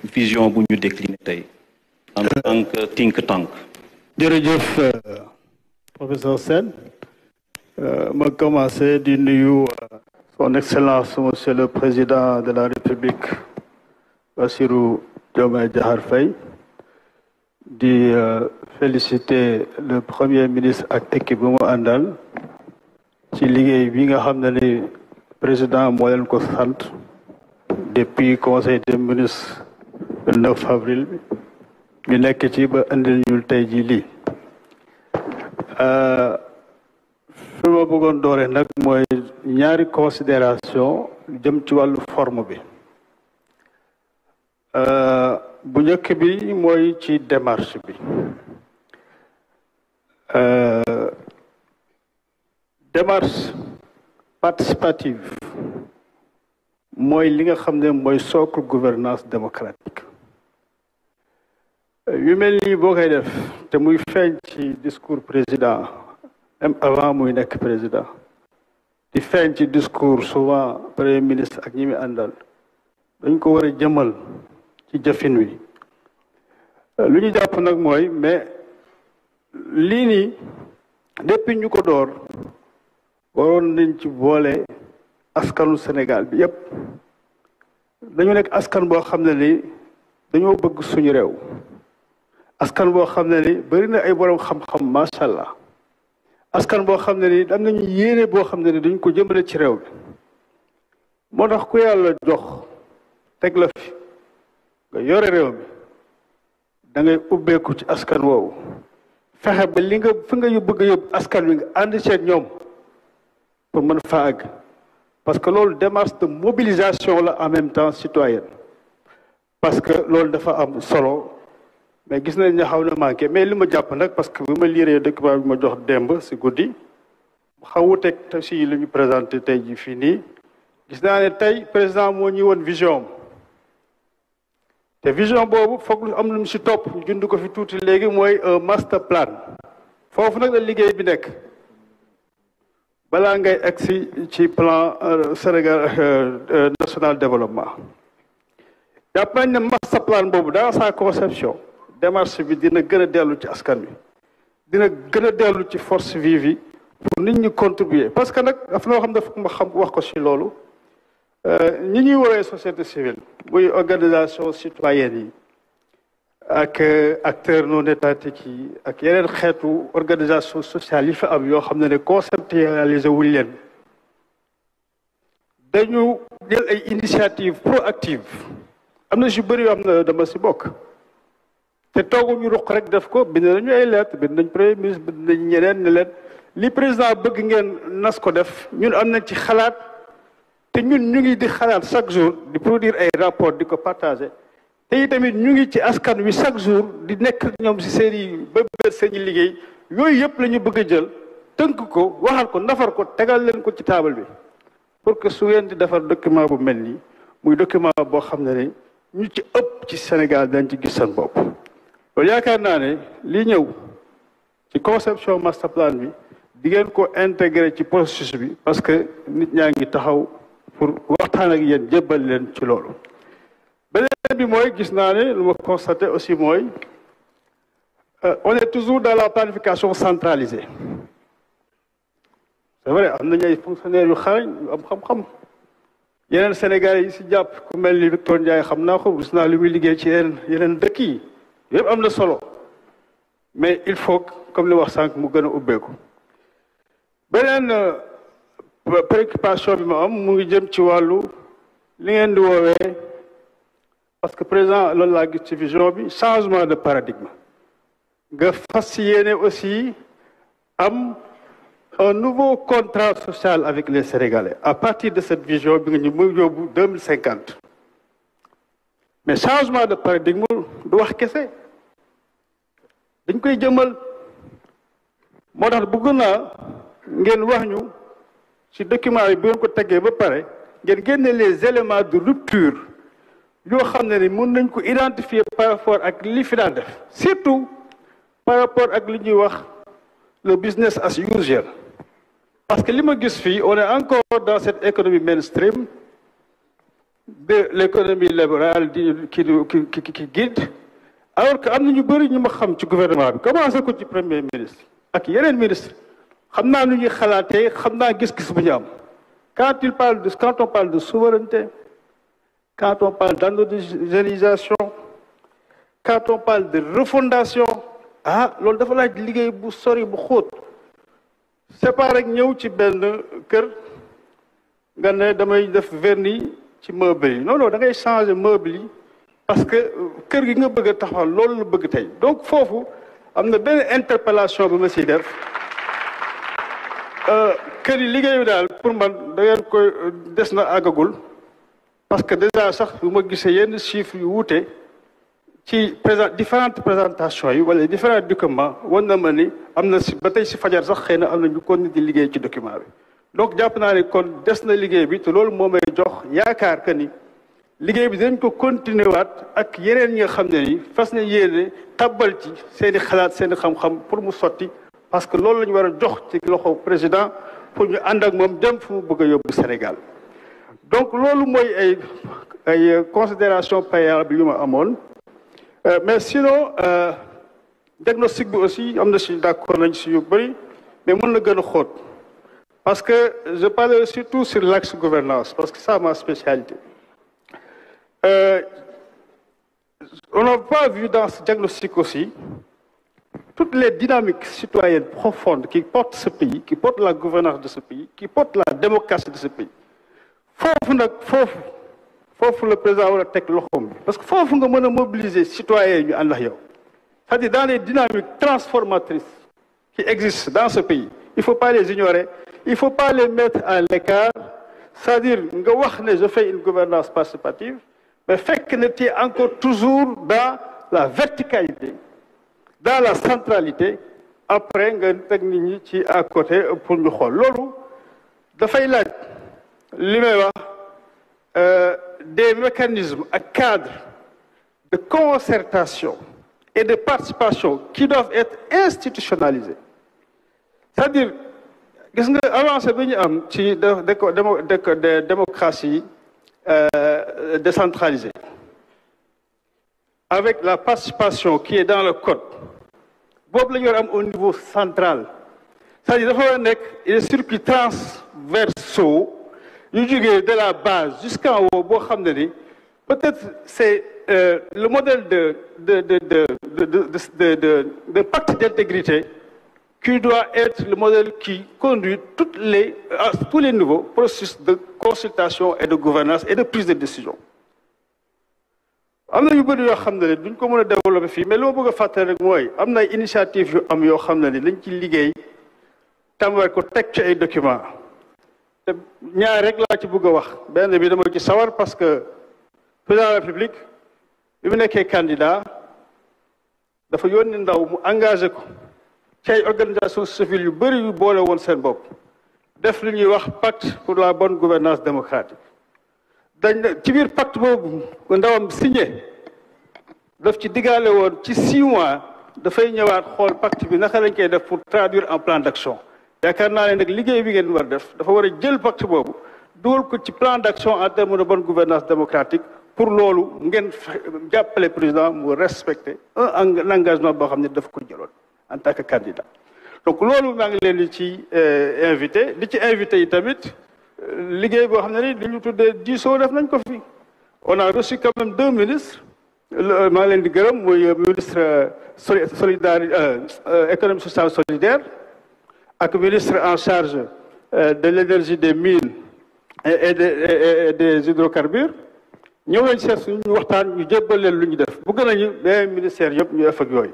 vision bu ñu décliné tey en tant que think tank. jërëjëf professeur Sène ma commencé di nuyu son excellence monsieur le président de la république Bassirou Diomaye Diakhar Faye di féliciter le premier ministre ak équipe bu mu àndal ci liggéey bi nga xam ne ni président moo leen ko sant depuis conseil des ministres le 9 avril bi ñu nekk ci ba indil ñu tey jii lii fi ma bëggoon doore nag mooy ñaari considération jëm ci wàllu forme bi bu njëkk bi mooy ci démarche bi démarche participative mooy li nga xam ne mooy socle gouvernance démocratique yu mel nii boo koy def te muy feeñ ci discours président même avant muy nekk président di feeñ ci discours souvent premier ministre ak ñi muy àndal dañ ko war a jëmal ci jëfin wi lu ñu jàpp nag mooy mais lii nii depuis ñu ko door waroon nañ ci boole askanu Sénégal bi yépp dañu nekk askan boo xam ne ni dañoo bëgg suñu réew askan boo xam ne ni bari na ay borom xam-xam macha allah askan boo xam ne ni am nañu yéene boo xam ne ni dañ ko jëmale ci réew bi moo tax ku yàlla jox teg la fi nga yore réew mi da ngay ubbeeku ci askan woowu fexe ba li nga fi nga bëgg a yóbbu askan wi nga ànd ceeg ñoom pour mën fa àgg parce que loolu démarche de mobilisation la en même temps citoyenne parce que loolu dafa am solo mais gis nañ ne xaw na manqué mais li ma jàpp nag parce que bi ma liiree document bi ma jox démb si guddi xaw wuteeg te si li ñu présenté tey ji fii nii gis naa ne tey président moo ñuy woon vision te vision boobu foog lu am lu mu si topp ñu jund ko fi tuuti léegi mooy un master plan foofu nag la liggéey bi nekk balaa ngay egsi ci plan Sénégal national développement jàpp nañ ne master plan boobu dans sa conception démarche bi dina gën a dellu ci askan wi dina gën a dellu ci force vive yi pour nit ñi contribuer parce que nag dafa loo xam dafa ma xam wax ko si loolu ñi ñuy woowee société civile muy organisation citoyenne yi ak acteurs non étatiques yi ak yeneen xeetu organisation sociale yi fa am yoo xam ne conceptualisé wuñ leen dañu jël ay initiative proactive am na si bëri yoo xam ne dama si bokk te tooguñu ruq rek def ko bind nañu ay lettre bind nañ premier ministre bind nañ ñeneen ne leen li président bëgg ngeen nas ko def ñun am nañ ci xalaat te ñun ñu ngi di xalaat chaque jour di produire ay rapport di ko partager te itamit ñu ngi ci askan wi chaque jour di nekk ñoom si seen i bëbët seen i liggéey yooyu yëpp la ñu bëgg a jël tënk ko waxal ko nafar ko tegal leen ko ci taabal bi pour que su ngeen di defar document bu mel nii muy document boo xam ne ni ñu ci ëpp ci Sénégal dañ ci gis seen bopp loolu yaakaar naa ne lii ñëw ci conception master plan bi di ngeen ko intégré ci processus bi parce que nit ñaa ngi taxaw pour waxtaan ak yéen jébbal leen ci loolu beneen bi mooy gis naa ne lu ma constaté aussi mooy on est toujours dans la planification centralisée c'est vrai am nañu ay fonctionnaires yu xarañ yu am xam-xam yeneen Sénégalais yi si jàpp ku mel ni Victor Ndiaye xam naa ko gis naa li muy liggéey ci yeneen dëkk yi yëpp am na solo mais il faut comme li wax sànq mu gën a ubbeeku beneen préoccupation bi ma am mu ngi jëm ci wàllu li ngeen di woowee parce que président loolu laa gis ci vision bi changement de paradigme nga fas yéene aussi am un nouveau contrat social avec les Sénégalais à partir de cette vision bi nga ñu muy yóbbu 2050 mais changement de paradigme du wax kese dañ koy jëmal moo tax bëgg naa ngeen wax ñu ci document yi bu ngeen ko teggee ba pare ngeen génne les éléments de rupture yoo xam ne ni mën nañ ko identifier par rapport ak li fi daan def surtout par rapport ak li ñuy wax le business as usual parce que li ma gis fii on est encore dans cette économie mainstream de l'économie libérale qui guide alors que am na ñu bëri ñu ma xam ci gouvernement bi commencé ko ci premier ministre ak yeneen ministre xam naa nu ñuy xalaatee xam naa gis-gis bu ñu am quand on parle de souveraineté, quand on parle d'endogénisation, quand on parle de refondation, loolu dafa laaj liggéey bu sori bu xóot. C'est pas rek ñëw ci benn kër nga ne damay def vernis ci meuble yi non da ngay changer meuble yi parce que kër gi nga bëgg a taxawal loolu la bëgg tey donc foofu am na benn interpellation bu ma siy def. kër yi liggéeyu daal pour man da ngeen koy des na àggagul parce que déjà sax bu ma gisee yenn chiffres yu wuute ci différentes présentations yi wala différents documents wan na ma ni am na si ba tey si fajar sax xëy na am na ñu kon di liggéey ci document bi donc jàpp naa ne kon des na liggéey bi te loolu moo may jox yaakaar que ni liggéey bi dañ ko continuer waat ak yeneen ñi nga xam ne ni fas na yéene tabbal ci seen i xalaat seen i xam-xam pour mu sotti parce que loolu la ñu war a jox ci loxo président pour ñu ànd ak moom dem fu mu bëgg a yóbbu Sénégal donc loolu mooy ay considération préalable yu ma amoon mais sinon diagnostic bi aussi am na si d'accord nañ si yu bëri mais mën na gën a xóot parce que je parle surtout sur l'axe gouvernance parce que c'est ma spécialité on n'a pas vu dans ce diagnostic aussi toutes les dynamiques citoyennes profondes qui portent ce pays, qui portent la gouvernance de ce pays, qui portent la démocratie de ce pays. Foofu le président war a teg loxoom bi parce que foofu nga mën a mobiliser citoyens yi ñu ànd ak yow c'est-à-dire dans les dynamiques transformatrices qui existent dans ce pays il faut pas les ignorer il faut pas les mettre à l'écart c'est-à-dire nga wax ne je fais une gouvernance participative mais fekk ne tu es encore toujours dans la verticalité dans la centralité après nga teg nit ñi ci à côté pour ñu xool loolu dafay laaj li may wax des mécanismes ak cadres de concertation et de participation qui doivent être institutionnalisés c'est-à-dire gis nga avancé bi ñu am ci démocratie décentralisée avec la participation qui est dans le code boobu la ñu war am au niveau central c'est-à-dire dafa war a nekk des circuits transversaux yu jógee de la base jusqu'en haut boo xam ne ni peut-être c'est le modèle de pacte d'intégrité qui doit être le modèle qui conduit à tous les niveaux processus de consultation et de gouvernance et de prise de décision am na yu bëri yoo xam ne duñ ko mën a développer fii mais li ma bëgg a fàttali rek mooy am na ay initiative yu am yoo xam ne ni lañ ci liggéey tàmbali ko teg ci ay documents te ñaar rek laa ci bëgg a wax benn bi dama ci sawar parce que président de la République bi mu nekkee candidat dafa yónni ndaw mu engagé ko ci ay organisation civile yu bëri yu boole woon seen bopp def li ñuy wax pacte pour la bonne gouvernance démocratique ci biir pacte boobu ndawam signé daf ci diggaale woon ci 6 mois dafay ñëwaat xool pacte bi naka lañ koy def pour traduire en plan d'action yaakaar naa ne nag liggéey bi ngeen war def dafa war a jël pacte boobu dugal ko ci plan d'action en termes de bonne gouvernance démocratique pour loolu ngeen jàppale président mu respecter un engagement boo xam ne daf ko jëloon en tant que candidat donc loolu maa ngi leen di ci invité yi tamit liggéey boo xam ne ni li ñu tuddee diisoo def nañ ko fi on a reçu quand même 2 ministres maa ngi leen di gërëm muy ministre économie sociale solidaire ak ministre en charge de l'énergie des mines et des hydrocarbures ñëw nañ seet suñu waxtaan ñu jébbal leen lu ñu def bëgg nañu benn ministère yëpp ñu def ak yooyu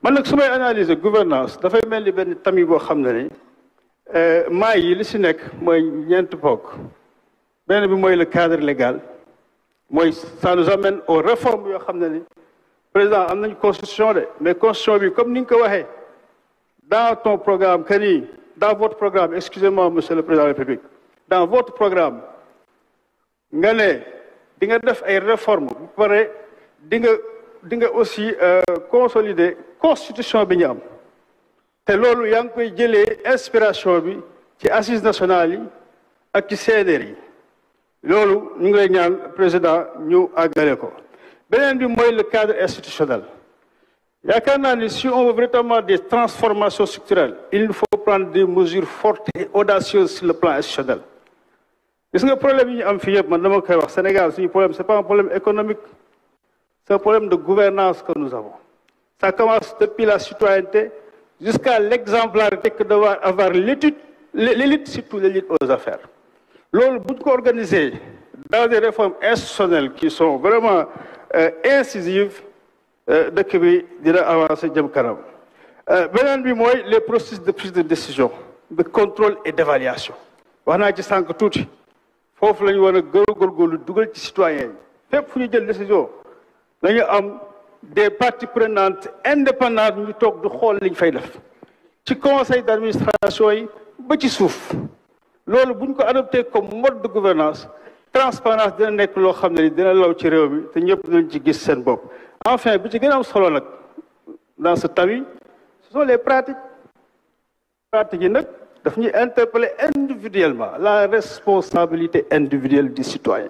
man nag su may analyser gouvernance dafay mel ni benn tamit boo xam ne ni maay yi li si nekk mooy ñeent bokk benn bi mooy le cadre légal mooy ça nous amène aux réformes yoo xam ne ni président am nañ constitution de mais constitution bi comme ni nga ko waxee dans ton programme que ni dans votre programme excusez-moi monsieur le président de la République dans votre programme nga ne di nga def ay réformes bu pare di nga aussi consolider constitution bi ñu am te loolu yaa ngi koy jëlee inspiration bi ci assises nationales yi ak ci CNR yi loolu ñu ngi lay ñaan président ñu àggale ko beneen bi mooy le cadre institutionnel yaakaar naa ni si on veut véritablement des transformations structurelles il faut prendre des mesures fortes et audacieuses sur le plan institutionnel gis nga problème yi ñu am fii yëpp man dama koy wax Sénégal suñu problème c'est pas un problème économique c'est un problème de gouvernance que nous avons ça commence depuis la citoyenneté jusqu'à l'exemplarité que doit avoir l'élite surtout l'élite aux affaires loolu bu ñu ko organiser dans des réformes institutionnelles qui sont vraiment incisives dëkk bi dina avancer jëm kanam beneen bi mooy les processus de prise de décision de contrôle et d'évaluation wax naa ci sànq tuuti foofu la ñu war a góorgóorlu dugal ci citoyens yi fépp fu ñu jël décision dañu am des parties prenantes indépendantes ñu toog du xool liñ fay def ci conseil d'administration yi ba ci suuf loolu bu ñu ko adopté comme mode de gouvernance transparence dina nekk loo xam ne ni dina law ci réew mi te ñëpp dinañ ci gis seen bopp enfin bi ci gën a am solo nag dans ce tamis ce sont les pratiques yi nag daf ñuy interpeller individuellement la responsabilité individuelle du citoyen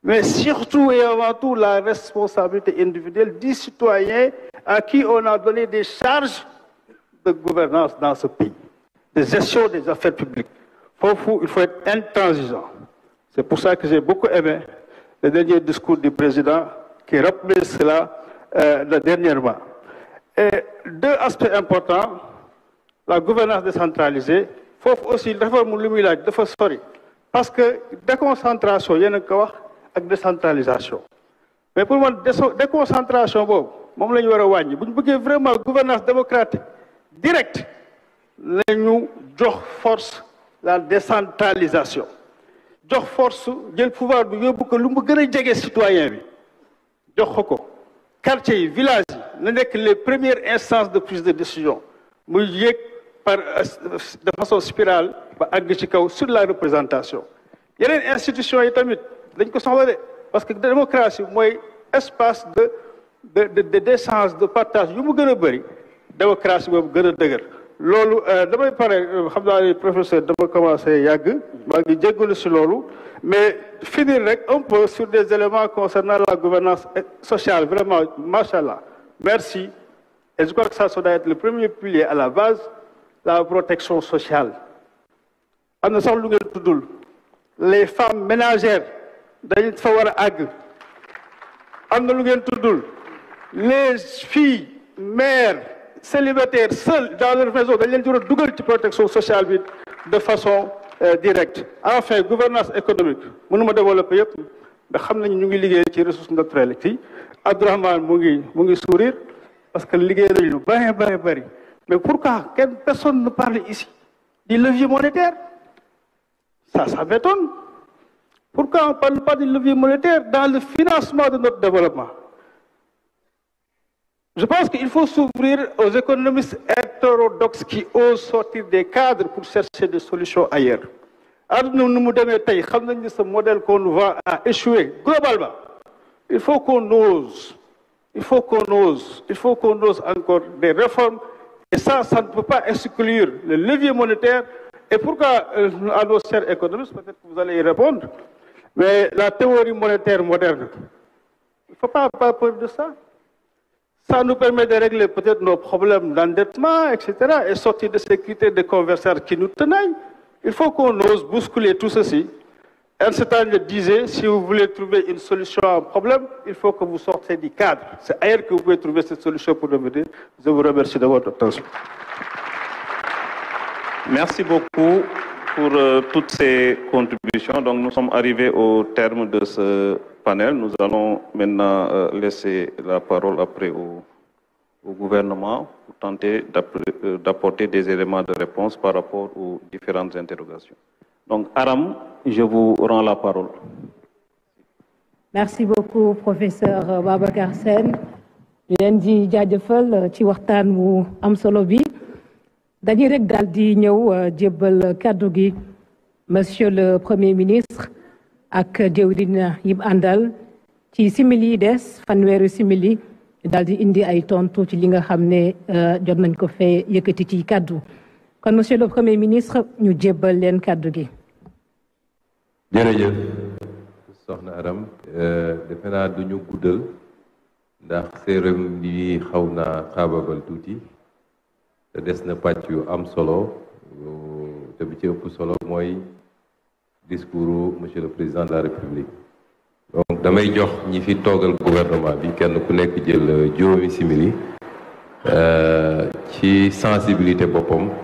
mais surtout et avant tout la responsabilité individuelle du citoyen à qui on a donné des charges de gouvernance dans ce pays de gestion des affaires publiques foofu il faut être intransigeant c'est pour ça que j'ai beaucoup aimé le dernier discours du président qui rappelait cela dernièrement et deux aspects importants la gouvernance décentralisée foofu aussi réforme lu muy laaj dafa sori parce que déconcentration yéen a ko wax ak décentralisation mais pour man déconcentration boobu moom la ñu war a wàññi bu ñu bëggee vraiment gouvernance démocratique directe la ñu jox force la décentralisation jox force jël pouvoir bi yóbbu ko lu mu gën a jege citoyen bi jox ko quartier yi village yi na nekk les premières instances de prise de décision muy yéeg par de façon spirale ba àgg ci kaw sur la représentation yeneen institutions yi tamit dañ ko soxla de parce que démocratie mooy espace d'échange de partage yu mu gën a bëri démocratie boobu gën a dëgër loolu damay pare xam naa ni professeur dama commencé yàgg maa ngi jéggalu si loolu mais finir rek un peu sur des éléments concernant la gouvernance sociale vraiment machallah merci et je crois que ça doit être le premier pilier à la base la protection sociale am na sax lu ngeen tuddul les femmes ménagères dañ fa war a àgg am na lu ngeen tuddul les filles mères célibataires seuls dans leur maison dañ leen di war a dugal ci protection sociale bi de façon directe enfin gouvernance économique mënuma développer yëpp ndax xam nañu ñu ngi liggéey ci ressources naturelles fii Abdourahmane mu ngi sourire parce que liggéey nañu lu bëri mais pourquoi personne ne parle ici du levier monétaire ça m'étonne pourquoi on ne parle pas du levier monétaire dans le financement de notre développement. Je pense qu'il faut s'ouvrir aux économistes hétérodoxes qui osent sortir des cadres pour chercher des solutions ailleurs. Aduna nu mu demee tey xam nañ ne ce modèle qu'on va à échouer globalement. Il faut qu'on ose encore des réformes et ça ne peut pas exclure le levier monétaire. Et pourquoi à nos chers économistes, peut-être que vous allez y répondre, mais la théorie monétaire moderne, il ne faut pas avoir peur de ça. Ça nous permet de régler peut-être nos problèmes d'endettement, etc., et sortir de ces critères de convergence qui nous tenaillent. Il faut qu'on ose bousculer tout ceci. Einstein le disait, si vous voulez trouver une solution à un problème, il faut que vous sortez du cadre. C'est ailleurs que vous pouvez trouver cette solution pour revenir. Je vous remercie de votre attention. Merci beaucoup pour toutes ces contributions. Donc nous sommes arrivés au terme de ce panel. Nous allons maintenant laisser la parole après au gouvernement pour tenter d'apporter des éléments de réponse par rapport aux différentes interrogations. Donc Aram, je vous rends la parole. Merci beaucoup professeur Babacar Sène. di leen di jaajëfal ci waxtaan wu am solo bi dañuy rek daal di ñëw jébbal kàddu gi monsieur le premier ministre ak jëwriñ yim àndal ci simili yi des fanweeri simili daal di indi ay tontu ci li nga xam ne jot nañ ko fee yëkkati ci kàddu kon monsieur le premier ministre ñu jébbal leen kàddu gi. jërëjëf. soxna Aram defe naa duñu guddal ndax cérémonie bi xaw naa xaababal tuuti te des na pàcc yu am solo te bi ci ëpp solo mooy discours monsieur le président de la République. Donc damay jox ñi fi toogal gouvernement bi kenn ku nekk jël juróomi simili ci sensibilité boppam